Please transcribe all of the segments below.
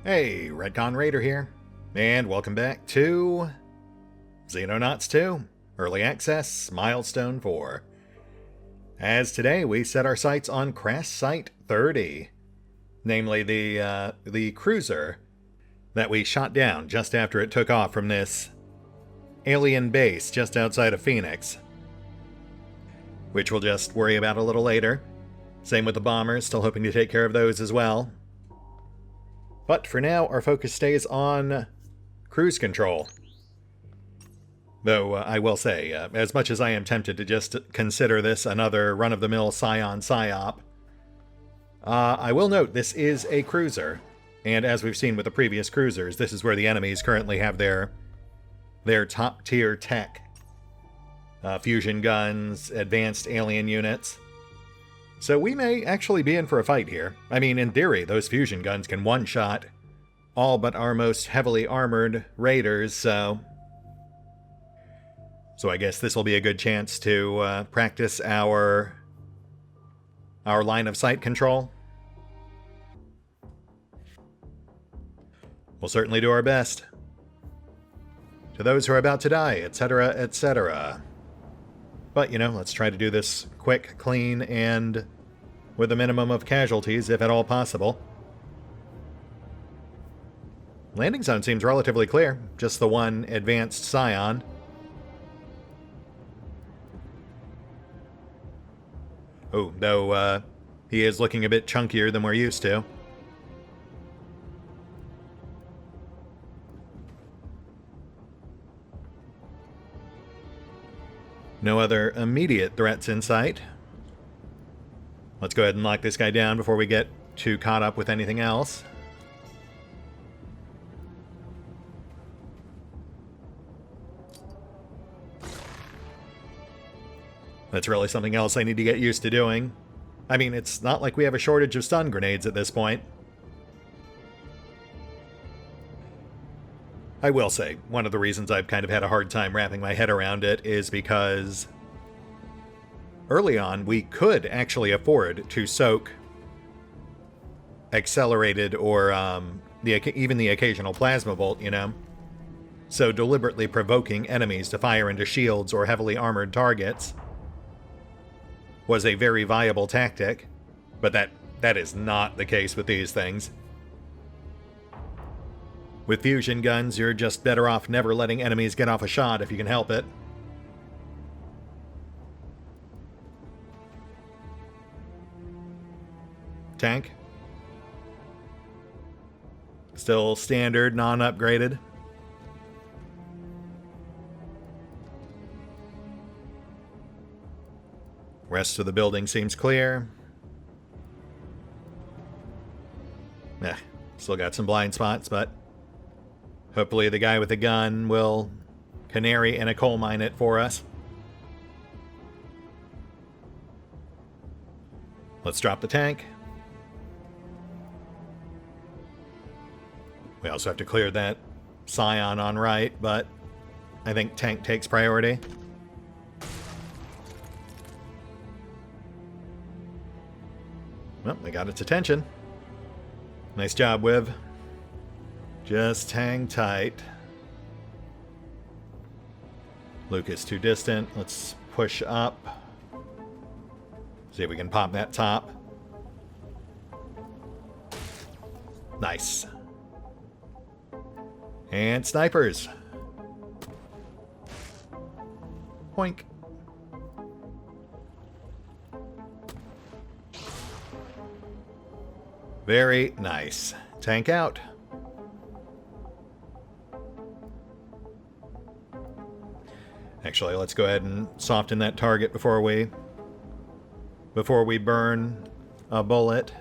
Hey, RetconRaider here, and welcome back to Xenonauts 2, Early Access, Milestone 4. As today we set our sights on Crash Site 30, namely the cruiser that we shot down just after it took off from this alien base just outside of Phoenix, which we'll just worry about a little later. Same with the bombers, still hoping to take care of those as well. But for now, our focus stays on cruise control. Though, I will say, as much as I am tempted to just consider this another run-of-the-mill Psyon psyop, I will note this is a cruiser, and as we've seen with the previous cruisers, this is where the enemies currently have their top-tier tech. Fusion guns, advanced alien units. So we may actually be in for a fight here. I mean, in theory, those fusion guns can one-shot all but our most heavily armored raiders, so I guess this will be a good chance to practice our line of sight control. We'll certainly do our best. To those who are about to die, etc., etc. But, you know, let's try to do this quick, clean, and with a minimum of casualties, if at all possible. Landing zone seems relatively clear. Just the one advanced Psyon. Oh, though, he is looking a bit chunkier than we're used to. No other immediate threats in sight. Let's go ahead and lock this guy down before we get too caught up with anything else. That's really something else I need to get used to doing. I mean, it's not like we have a shortage of stun grenades at this point. I will say, one of the reasons I've kind of had a hard time wrapping my head around it is because early on, we could actually afford to soak accelerated or even the occasional plasma bolt, you know? So deliberately provoking enemies to fire into shields or heavily armored targets was a very viable tactic, but that is not the case with these things. With fusion guns, you're just better off never letting enemies get off a shot if you can help it. Tank. Still standard, non-upgraded. Rest of the building seems clear. Still got some blind spots, but hopefully the guy with the gun will canary in a coal mine it for us. Let's drop the tank. We also have to clear that Psyon on right, but I think tank takes priority. Well, they got its attention. Nice job, Wiv. Just hang tight. Luke is too distant. Let's push up. See if we can pop that top. Nice. And snipers. Poink. Very nice. Tank out. Actually, let's go ahead and soften that target before we burn a bullet.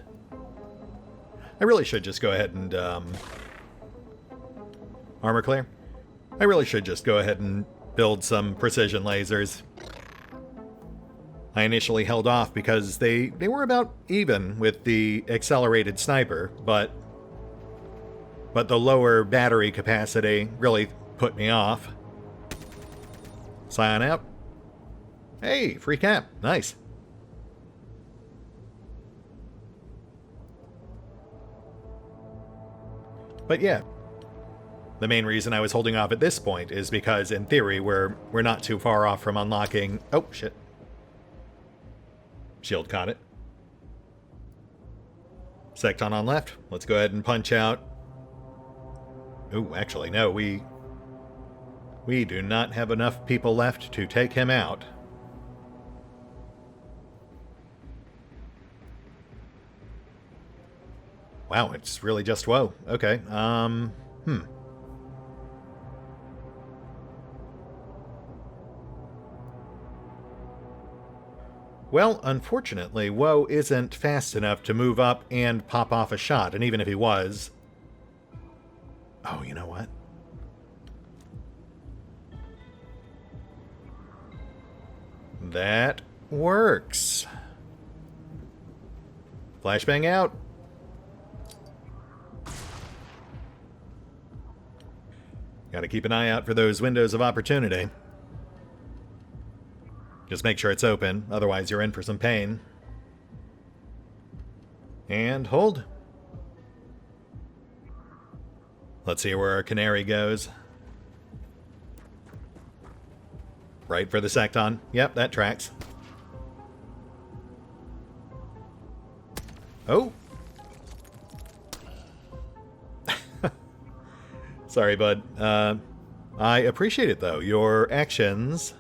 I really should just go ahead and armor clear. I really should just go ahead and build some precision lasers. I initially held off because they were about even with the accelerated sniper, but the lower battery capacity really put me off. Psyon out. Hey, free cap. Nice. But yeah, the main reason I was holding off at this point is because, in theory, we're not too far off from unlocking... Oh, shit. Shield caught it. Secton on left. Let's go ahead and punch out. Oh, actually, no, we do not have enough people left to take him out. Wow, it's really just woe. Okay, Well, unfortunately, woe isn't fast enough to move up and pop off a shot, and even if he was... Oh, you know what? That works. Flashbang out. Gotta keep an eye out for those windows of opportunity. Just make sure it's open, otherwise you're in for some pain. And hold. Let's see where our canary goes. Right for the Secton. Yep, that tracks. Oh! Sorry, bud. I appreciate it, though. Your actions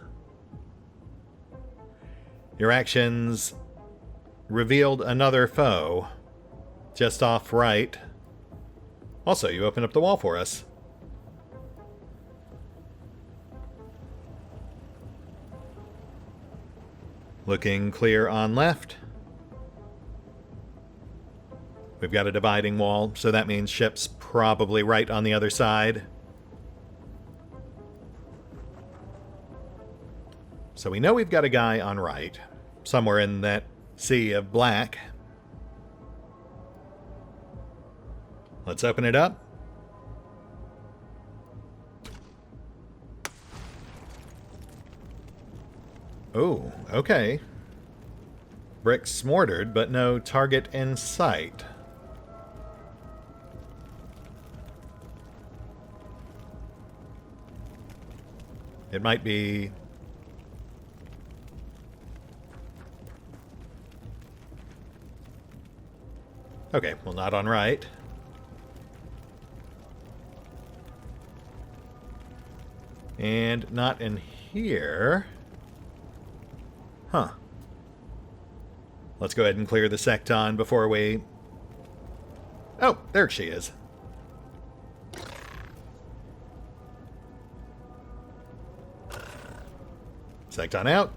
revealed another foe just off right. Also, you opened up the wall for us. Looking clear on left. We've got a dividing wall, so that means ship's probably right on the other side. So we know we've got a guy on right, somewhere in that sea of black. Let's open it up. Oh, okay. Bricks mortared, but no target in sight. It might be... Okay, well, not on right. And not in here. Huh. Let's go ahead and clear the Secton before we... Oh, there she is. Secton out.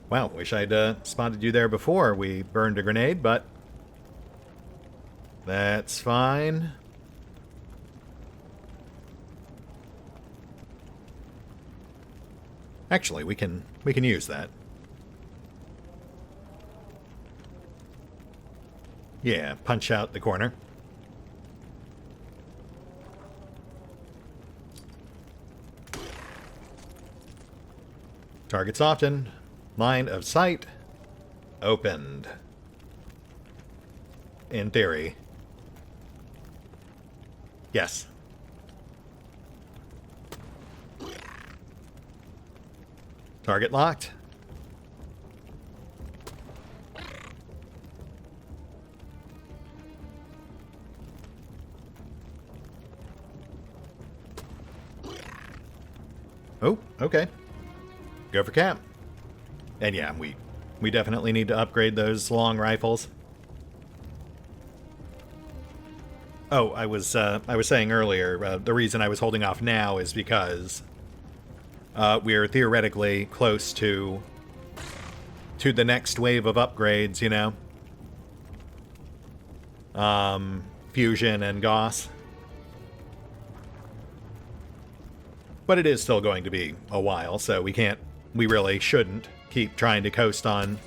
Wow, wish I'd spotted you there before we burned a grenade, but that's fine. Actually, we can use that. Yeah, punch out the corner. Targets often. Line of sight opened. In theory. Yes. Target locked. Oh, okay. Go for cap. And yeah, we definitely need to upgrade those long rifles. Oh, I was saying earlier, the reason I was holding off now is because we're theoretically close to the next wave of upgrades, you know? Fusion and Gauss. But it is still going to be a while, so we really shouldn't keep trying to coast on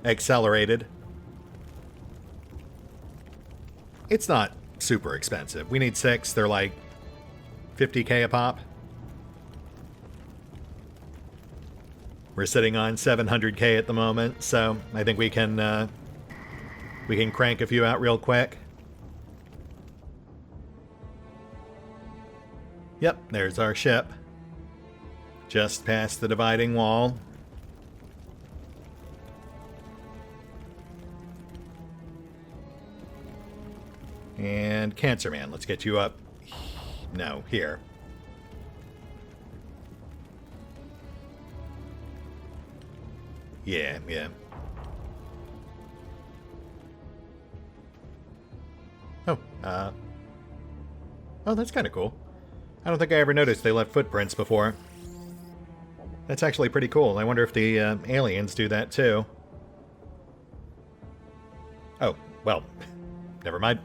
accelerated. It's not super expensive. We need 6. They're like 50k a pop. We're sitting on 700k at the moment, so I think we can We can crank a few out real quick. Yep, there's our ship. Just past the dividing wall. And Cancer Man, let's get you up. No, here. Yeah. Oh, that's kind of cool. I don't think I ever noticed they left footprints before. That's actually pretty cool. I wonder if the aliens do that too. Oh, well, never mind.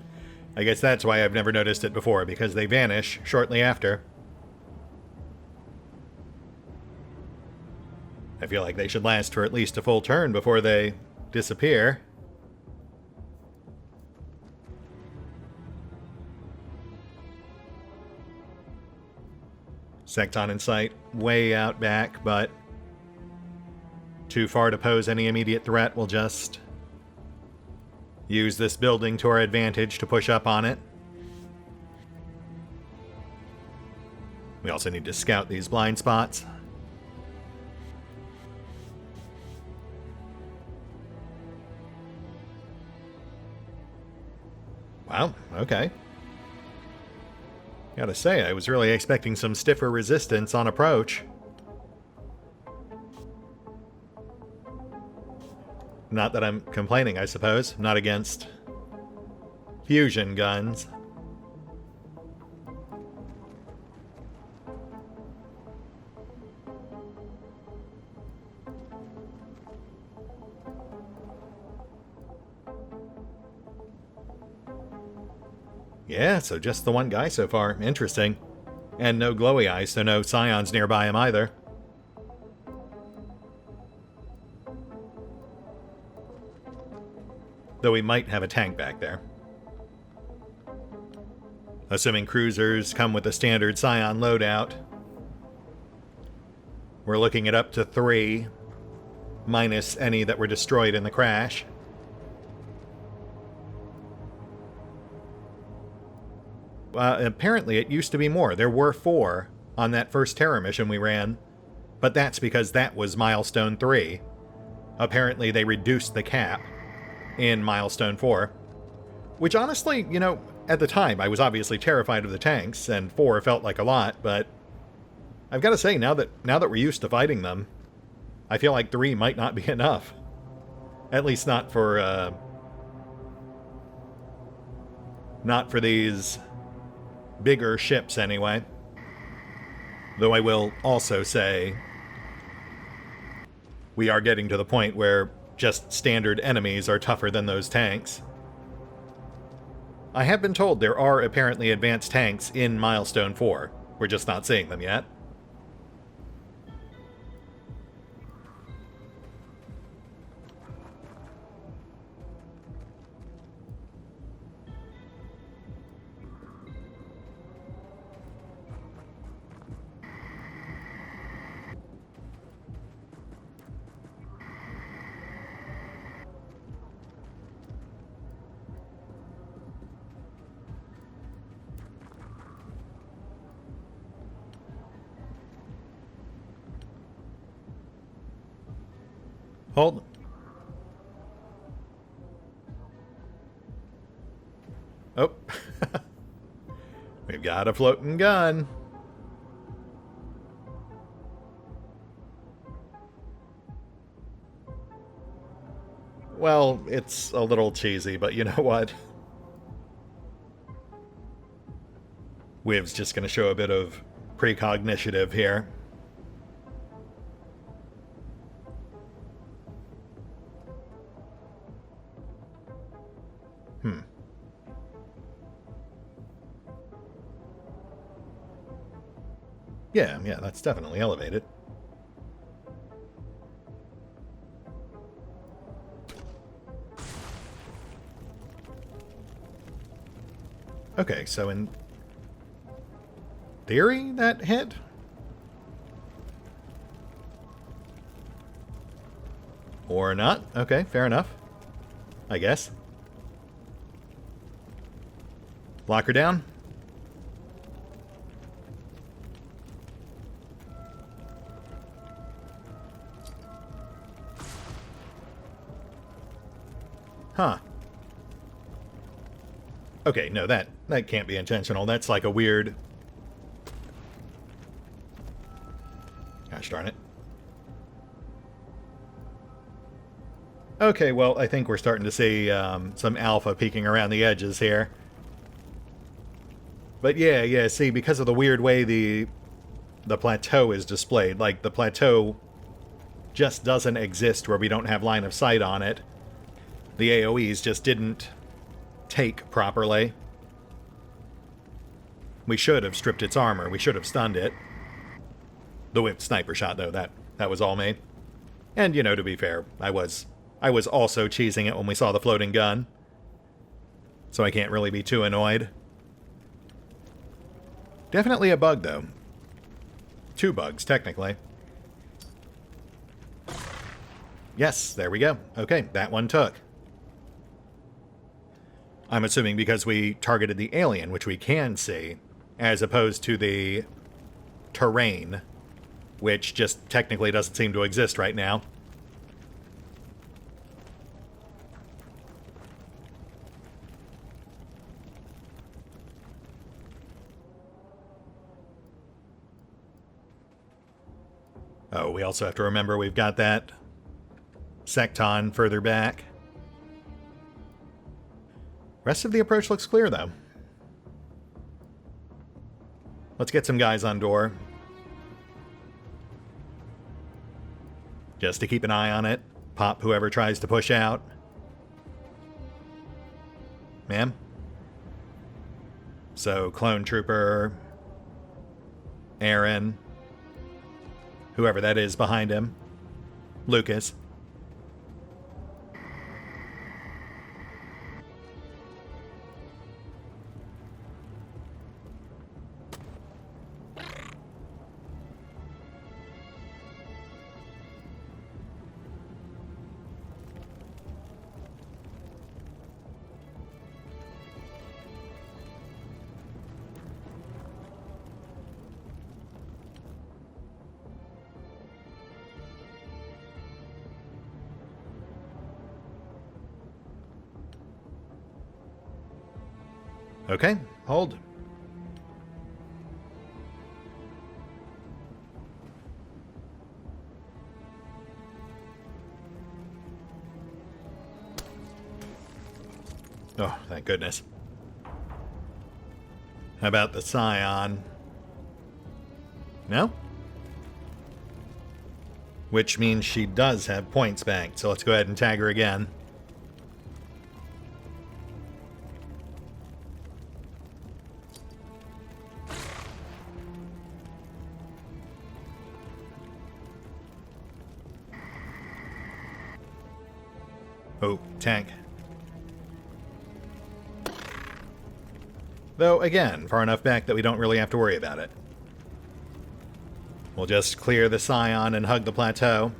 I guess that's why I've never noticed it before, because they vanish shortly after. I feel like they should last for at least a full turn before they disappear. Secton in sight, way out back, but too far to pose any immediate threat. We'll just use this building to our advantage to push up on it. We also need to scout these blind spots. Wow, okay. Gotta say, I was really expecting some stiffer resistance on approach. Not that I'm complaining, I suppose. Not against fusion guns. Yeah, so just the one guy so far. Interesting. And no glowy eyes, so no Psyons nearby him either. Though we might have a tank back there. Assuming cruisers come with a standard Psyon loadout. We're looking at up to 3, minus any that were destroyed in the crash. Apparently it used to be more. There were 4 on that first Terror mission we ran, but that's because that was Milestone 3. Apparently they reduced the cap in Milestone 4, which honestly, you know, at the time I was obviously terrified of the tanks, and 4 felt like a lot, but I've got to say, now that we're used to fighting them, I feel like 3 might not be enough. At least not for these bigger ships, anyway. Though I will also say, we are getting to the point where just standard enemies are tougher than those tanks. I have been told there are apparently advanced tanks in Milestone 4. We're just not seeing them yet. Hold. Oh. We've got a floating gun. Well, it's a little cheesy, but you know what? Wiv's just going to show a bit of precognitive here. Yeah, that's definitely elevated. Okay, so in theory, that hit? Or not? Okay, fair enough. I guess. Lock her down. Huh. Okay, no, that can't be intentional. That's like a weird... Gosh darn it. Okay, well, I think we're starting to see some alpha peeking around the edges here. But yeah, see, because of the weird way the plateau is displayed, like the plateau just doesn't exist where we don't have line of sight on it. The AoEs just didn't take properly. We should have stripped its armor. We should have stunned it. The whipped sniper shot, though, that was all me. And, you know, to be fair, I was also cheesing it when we saw the floating gun. So I can't really be too annoyed. Definitely a bug, though. 2 bugs, technically. Yes, there we go. Okay, that one took. I'm assuming because we targeted the alien, which we can see, as opposed to the terrain, which just technically doesn't seem to exist right now. Oh, we also have to remember we've got that secton further back. Rest of the approach looks clear, though. Let's get some guys on door. Just to keep an eye on it. Pop whoever tries to push out. Ma'am? So, Clone Trooper... Aaron... Whoever that is behind him. Lucas. Okay, hold. Oh, thank goodness. How about the Psyon? No? Which means she does have points banked, so let's go ahead and tag her again. Oh, tank. Though, again, far enough back that we don't really have to worry about it. We'll just clear the Psyon and hug the plateau.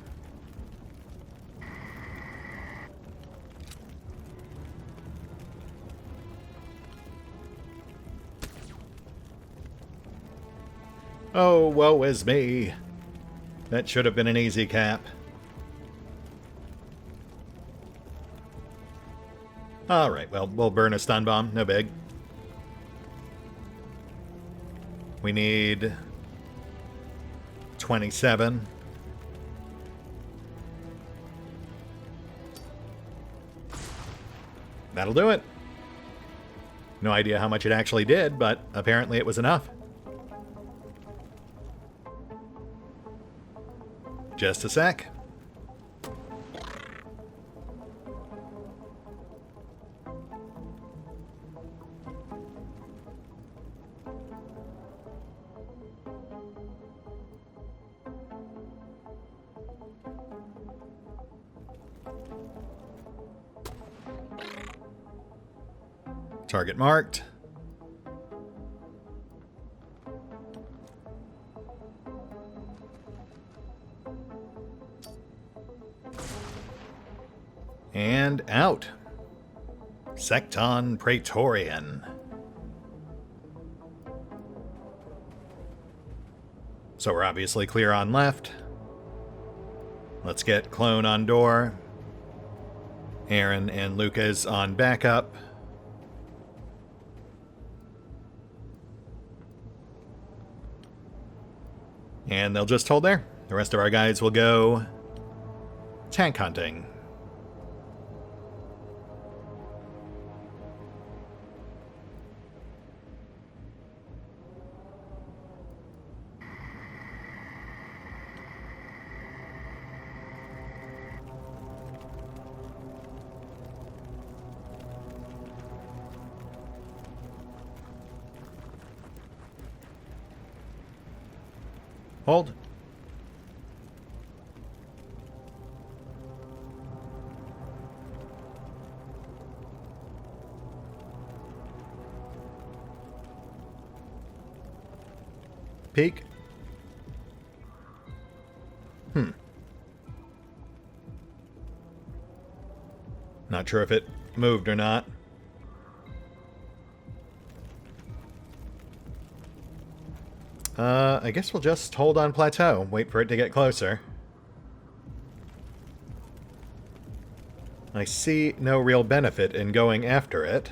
Oh, woe is me. That should have been an easy cap. Alright, well, we'll burn a stun bomb. No big. We need 27. That'll do it. No idea how much it actually did, but apparently it was enough. Just a sec. Target marked. And out. Secton Praetorian. So we're obviously clear on left. Let's get clone on door. Aaron and Lucas on backup. And they'll just hold there. The rest of our guys will go tank hunting. Hold. Peek. Not sure if it moved or not. I guess we'll just hold on plateau, wait for it to get closer. I see no real benefit in going after it.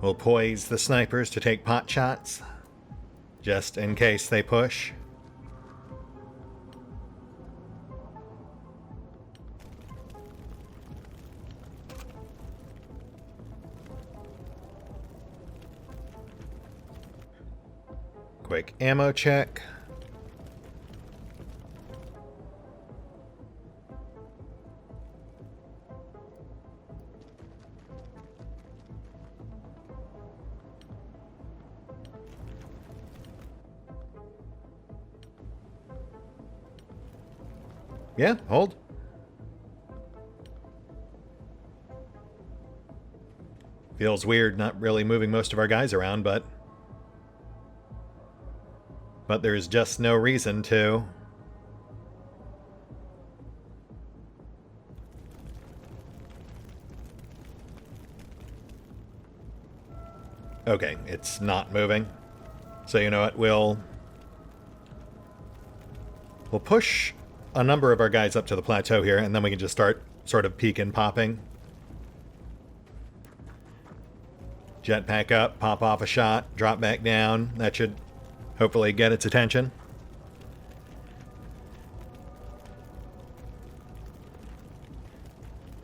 We'll poise the snipers to take pot shots, just in case they push. Quick ammo check. Yeah, hold. Feels weird not really moving most of our guys around, but there's just no reason to. Okay, it's not moving. So you know what, we'll push a number of our guys up to the plateau here, and then we can just start sort of peeking, popping. Jetpack up, pop off a shot, drop back down. That should hopefully get its attention.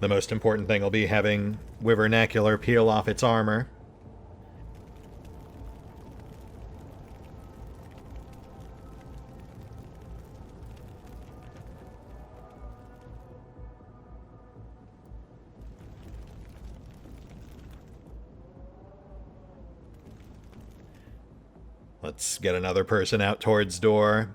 The most important thing will be having Wyvernacular peel off its armor. Let's get another person out towards door.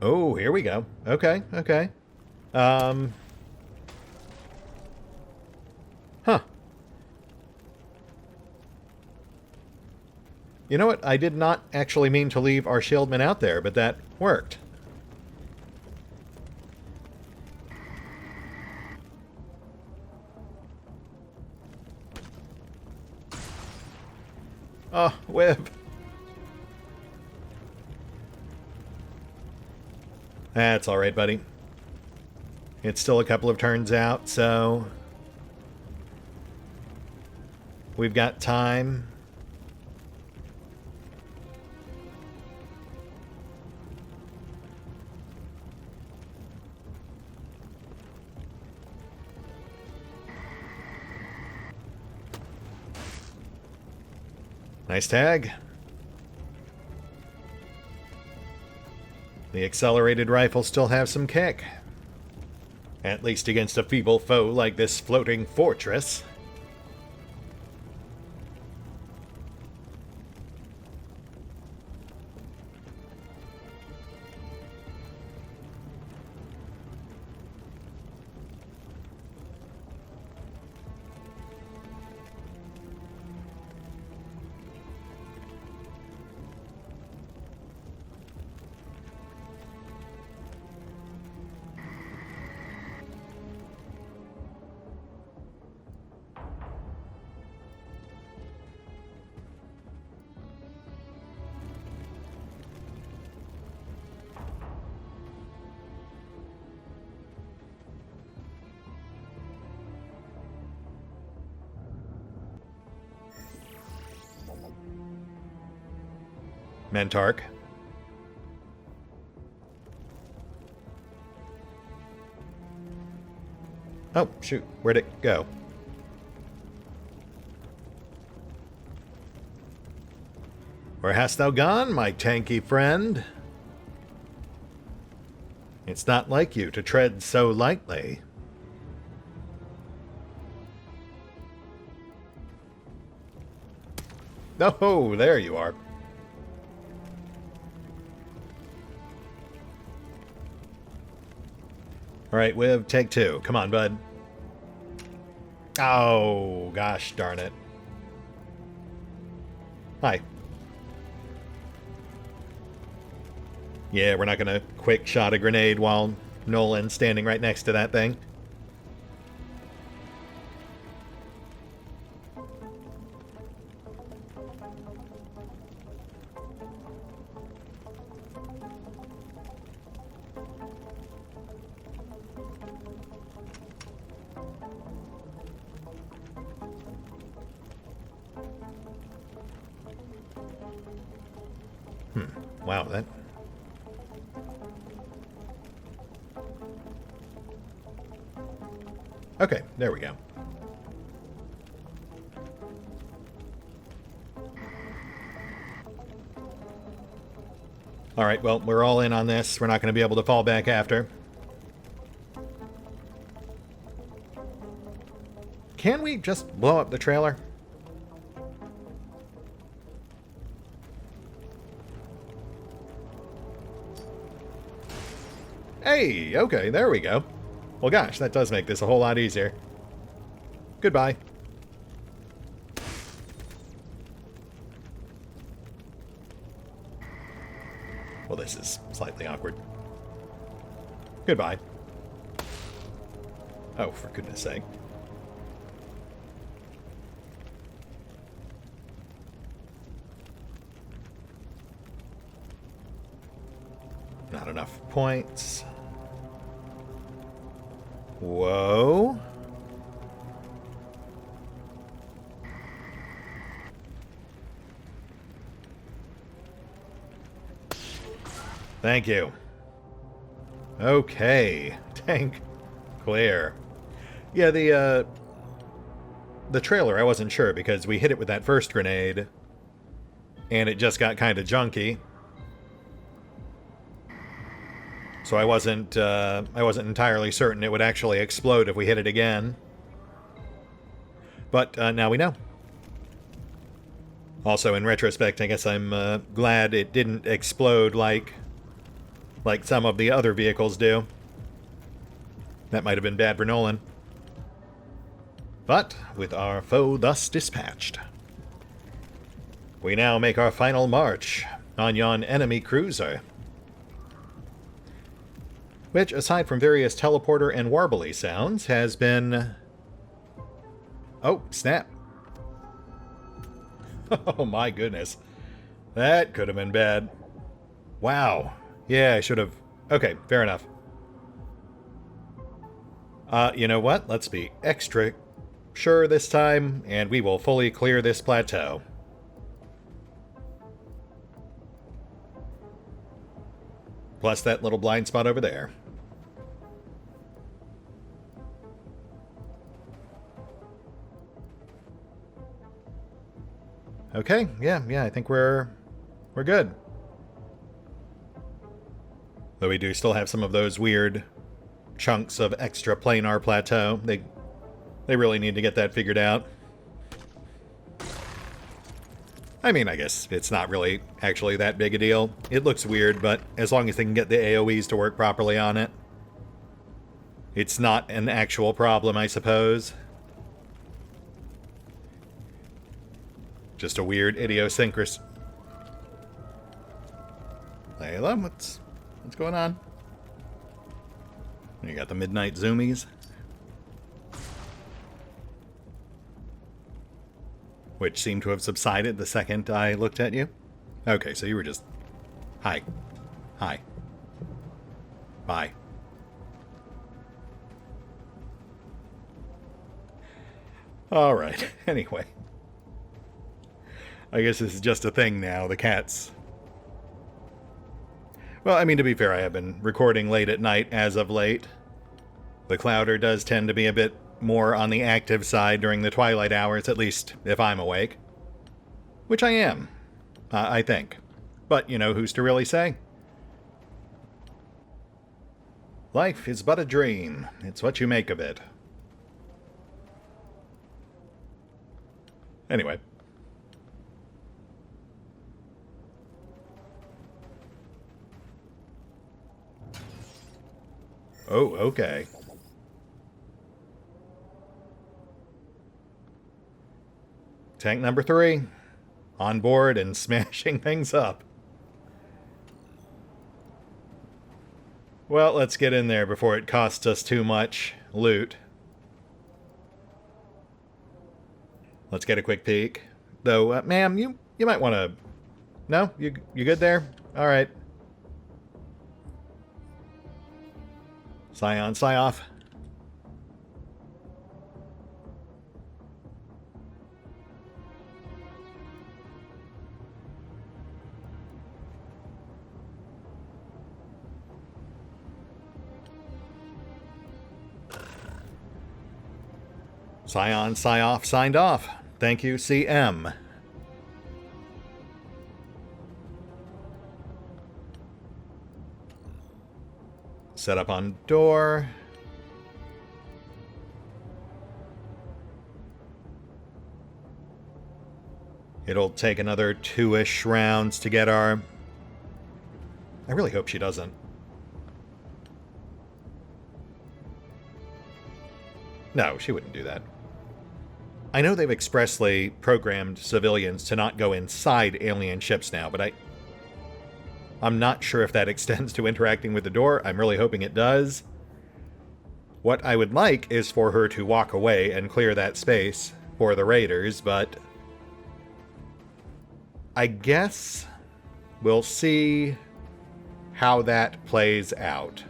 Oh, here we go. Okay, okay. Huh. You know what? I did not actually mean to leave our shieldman out there, but that worked. Oh, whip. That's alright, buddy. It's still a couple of turns out, so we've got time. Nice tag. The accelerated rifles still have some kick. At least against a feeble foe like this floating fortress. Mentark. Oh, shoot. Where'd it go? Where hast thou gone, my tanky friend? It's not like you to tread so lightly. Oh, there you are. Alright, Wiv, take two. Come on, bud. Oh, gosh darn it. Hi. Yeah, we're not gonna quick shot a grenade while Nolan's standing right next to that thing. Wow, that... Okay, there we go. Alright, well, we're all in on this. We're not going to be able to fall back after. Can we just blow up the trailer? Hey, okay, there we go. Well, gosh, that does make this a whole lot easier. Goodbye. Well, this is slightly awkward. Goodbye. Oh, for goodness sake. Not enough points. Whoa. Thank you. Okay. Tank clear. Yeah, the trailer, I wasn't sure because we hit it with that first grenade and it just got kind of junky. So I wasn't entirely certain it would actually explode if we hit it again. But now we know. Also, in retrospect, I guess I'm glad it didn't explode like some of the other vehicles do. That might have been bad for Nolan. But, with our foe thus dispatched, we now make our final march on yon enemy cruiser. Which, aside from various teleporter and warbly sounds, has been... Oh, snap. Oh my goodness. That could have been bad. Wow. Yeah, I should have... Okay, fair enough. You know what? Let's be extra sure this time, and we will fully clear this plateau. Plus that little blind spot over there. Okay, yeah, I think we're good. Though we do still have some of those weird chunks of extra planar plateau. They really need to get that figured out. I mean, I guess it's not really actually that big a deal. It looks weird, but as long as they can get the AoEs to work properly on it, it's not an actual problem, I suppose. Just a weird idiosyncrasy. Layla, what's going on? You got the midnight zoomies. Which seemed to have subsided the second I looked at you. Okay, so you were just... Hi. Hi. Bye. Alright, anyway. I guess this is just a thing now, the cats. Well, I mean, to be fair, I have been recording late at night as of late. The Clouder does tend to be a bit more on the active side during the twilight hours, at least if I'm awake. Which I am, I think. But, you know, who's to really say? Life is but a dream. It's what you make of it. Anyway. Oh, okay. Tank number 3. On board and smashing things up. Well, let's get in there before it costs us too much loot. Let's get a quick peek. Though, ma'am, you might want to... No? You good there? All right. Psyon, Psy off. Psyon, Psy off, signed off. Thank you, CM. Set up on door. It'll take another 2-ish rounds to get our... I really hope she doesn't. No, she wouldn't do that. I know they've expressly programmed civilians to not go inside alien ships now, but I'm not sure if that extends to interacting with the door. I'm really hoping it does. What I would like is for her to walk away and clear that space for the raiders, but I guess we'll see how that plays out.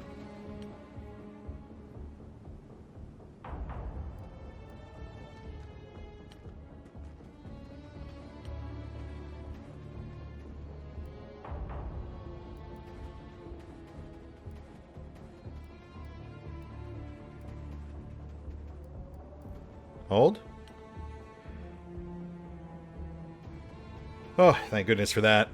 Hold. Oh, thank goodness for that.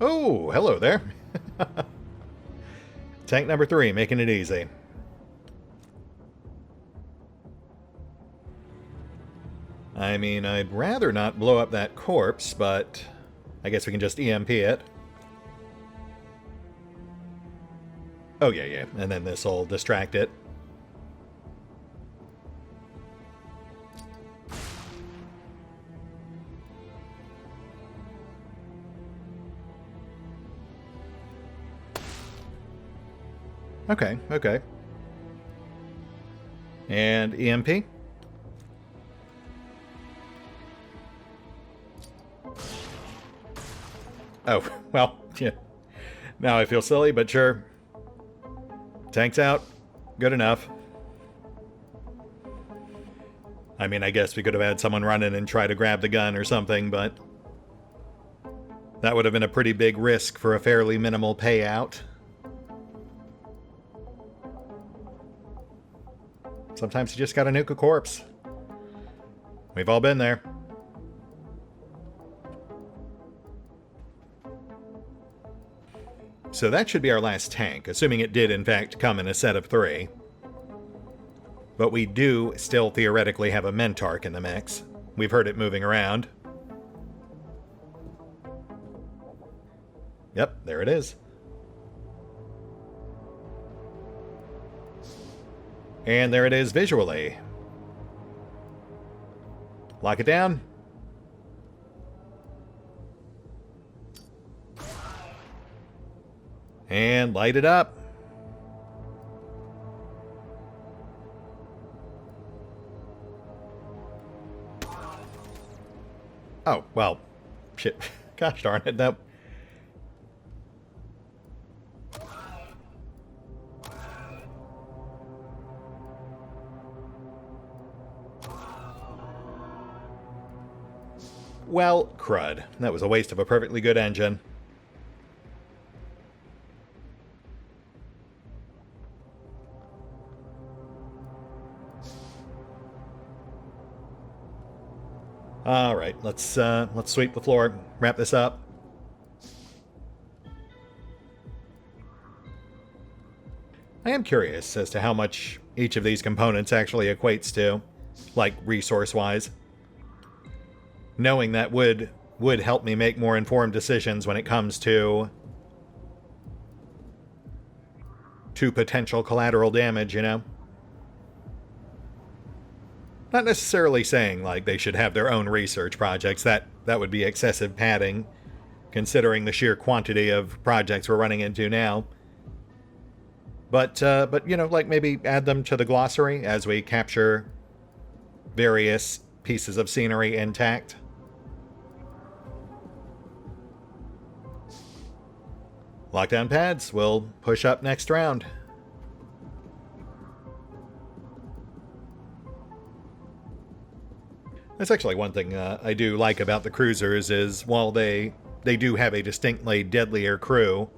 Oh, hello there. Tank number 3, making it easy. I mean, I'd rather not blow up that corpse, but I guess we can just EMP it. Oh, yeah, and then this'll distract it. Okay. And EMP? Oh, well, yeah. Now I feel silly, but sure. Tank's out. Good enough. I mean, I guess we could have had someone run in and try to grab the gun or something, but that would have been a pretty big risk for a fairly minimal payout. Sometimes you just gotta nuke a corpse. We've all been there. So that should be our last tank, assuming it did in fact come in a set of 3. But we do still theoretically have a Mentarch in the mix. We've heard it moving around. Yep, there it is. And there it is visually. Lock it down. And light it up. Oh, well, shit. Gosh darn it, that... Well, crud. That was a waste of a perfectly good engine. All right, let's sweep the floor, wrap this up. I am curious as to how much each of these components actually equates to, like resource-wise. Knowing that would help me make more informed decisions when it comes to potential collateral damage, you know? Not necessarily saying, like, they should have their own research projects. That would be excessive padding, considering the sheer quantity of projects we're running into now. But you know, like, maybe add them to the glossary as we capture various pieces of scenery intact. Lockdown pads will push up next round. That's actually one thing I do like about the cruisers is while they do have a distinctly deadlier crew,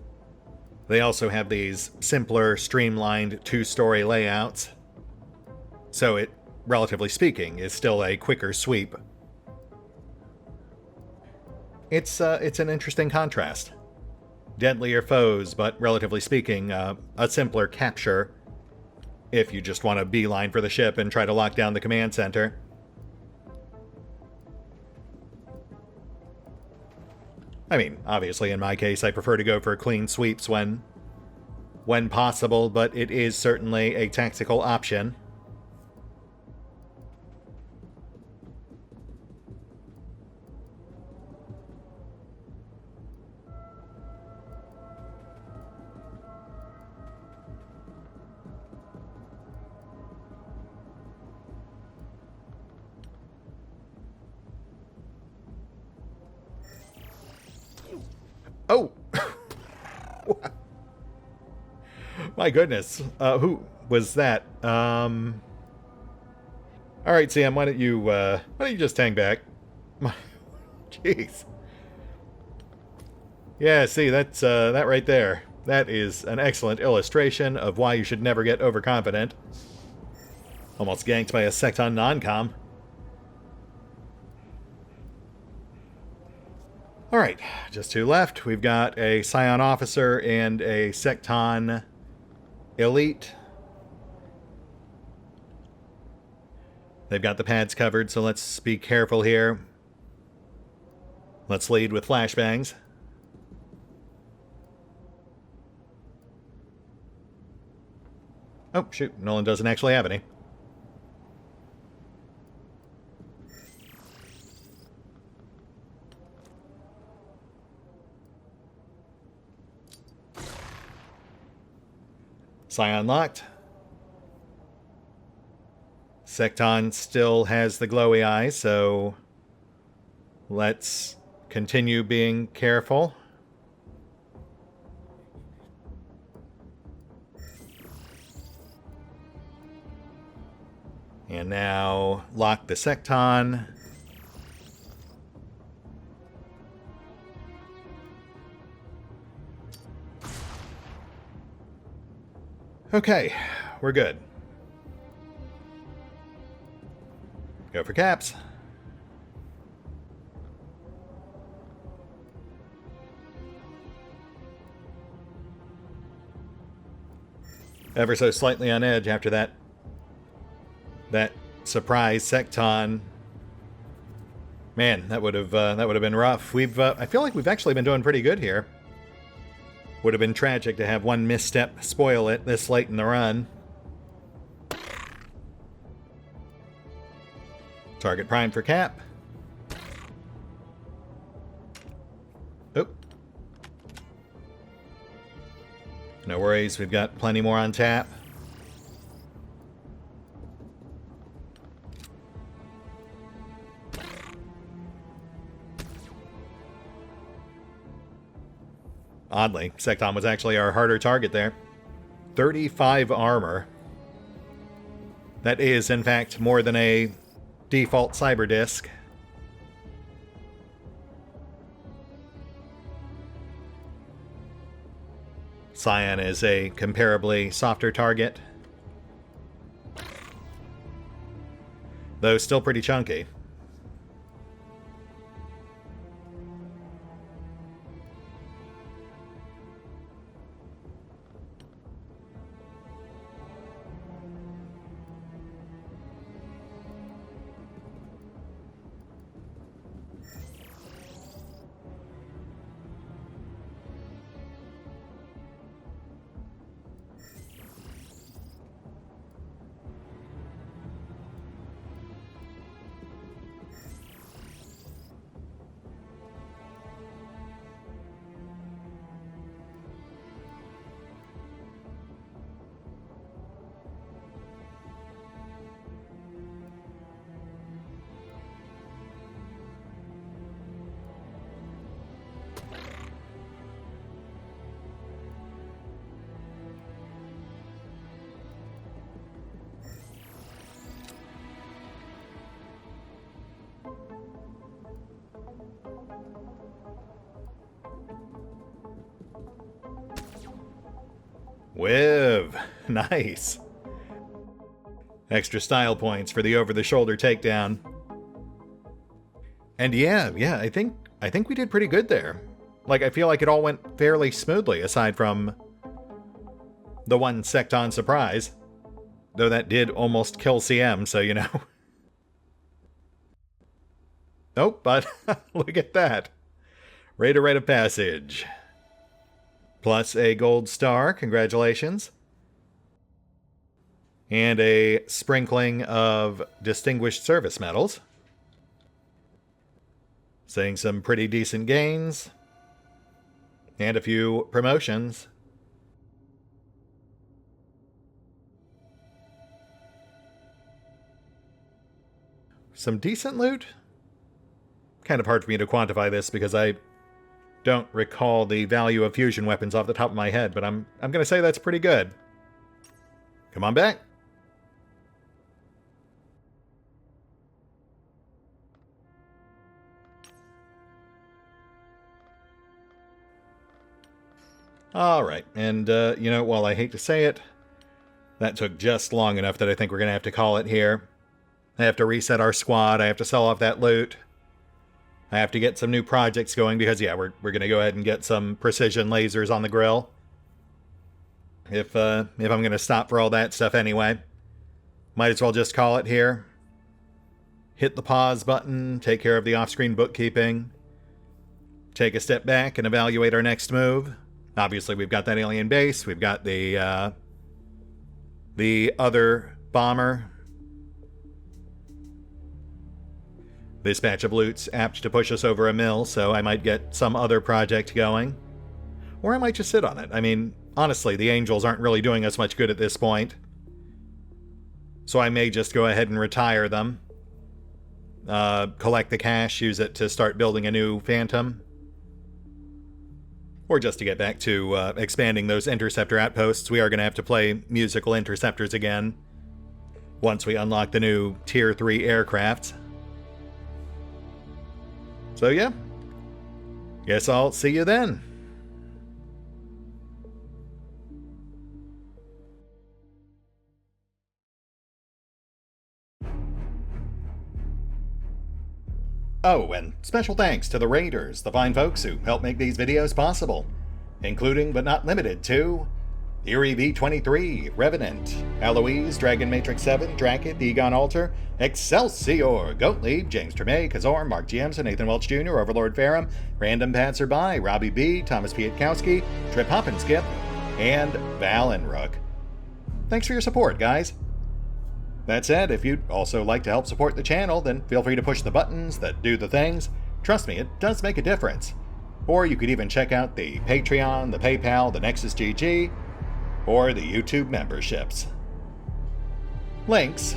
they also have these simpler, streamlined 2-story layouts. So it, relatively speaking, is still a quicker sweep. It's an interesting contrast. Deadlier foes, but relatively speaking, a simpler capture if you just want to beeline for the ship and try to lock down the command center. I mean, obviously in my case I prefer to go for clean sweeps when possible, but it is certainly a tactical option. Oh! My goodness. Who was that? Alright, Sam, why don't you just hang back? Jeez. Yeah, see, that's, that right there. That is an excellent illustration of why you should never get overconfident. Almost ganked by a Secton non-com. Alright, just 2 left. We've got a Psyon officer and a Secton elite. They've got the pads covered, so let's be careful here. Let's lead with flashbangs. Oh, shoot. Nolan doesn't actually have any. Psyon locked. Secton still has the glowy eye, so let's continue being careful. And now lock the Secton. Okay, we're good. Go for caps. Ever so slightly on edge after that surprise Secton. Man, that would have been rough. I feel like we've actually been doing pretty good here. Would have been tragic to have one misstep spoil it this late in the run. Target prime for cap. Oop. No worries, we've got plenty more on tap. Oddly, Secton was actually our harder target there. 35 armor. That is, in fact, more than a default cyber disc. Psyon is a comparably softer target, though still pretty chunky. Whiv! Nice. Extra style points for the over-the-shoulder takedown. And yeah, I think we did pretty good there. Like, I feel like it all went fairly smoothly, aside from the one Secton surprise. Though that did almost kill CM, so you know. Nope, but look at that. Raider Rite of Passage. Plus a gold star, congratulations. And a sprinkling of distinguished service medals. Seeing some pretty decent gains. And a few promotions. Some decent loot? Kind of hard for me to quantify this because I don't recall the value of fusion weapons off the top of my head, but I'm going to say that's pretty good. Come on back. Alright, and, you know, while I hate to say it, that took just long enough that I think we're going to have to call it here. I have to reset our squad, I have to sell off that loot. I have to get some new projects going because, yeah, we're going to go ahead and get some precision lasers on the grill. If I'm going to stop for all that stuff anyway. Might as well just call it here. Hit the pause button, take care of the off-screen bookkeeping. Take a step back and evaluate our next move. Obviously, we've got that alien base. We've got the other bomber. This batch of loot's apt to push us over a mill, so I might get some other project going. Or I might just sit on it. I mean, honestly, the angels aren't really doing us much good at this point. So I may just go ahead and retire them. Collect the cash, use it to start building a new phantom. Or just to get back to expanding those interceptor outposts. We are going to have to play musical interceptors again once we unlock the new Tier 3 aircraft. So yeah, guess I'll see you then. Oh, and special thanks to the Raiders, the fine folks who help make these videos possible, including but not limited to Eerie V23, Revenant, Alois, Dragon Matrix 7, Drakiith, EgonAlter, Exsellsior, Gottlieb, James Trimmier, Kazorm, Mark Giemza, Nathan Welch Jr., OverlordPherom, RandomPassrby, RobbyB, Tomasz Piątkowski, Triphoppenskip, and Valinrook. Thanks for your support, guys. That said, if you'd also like to help support the channel, then feel free to push the buttons that do the things. Trust me, it does make a difference. Or you could even check out the Patreon, the PayPal, the Nexus GG, or the YouTube memberships. Links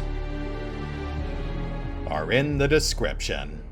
are in the description.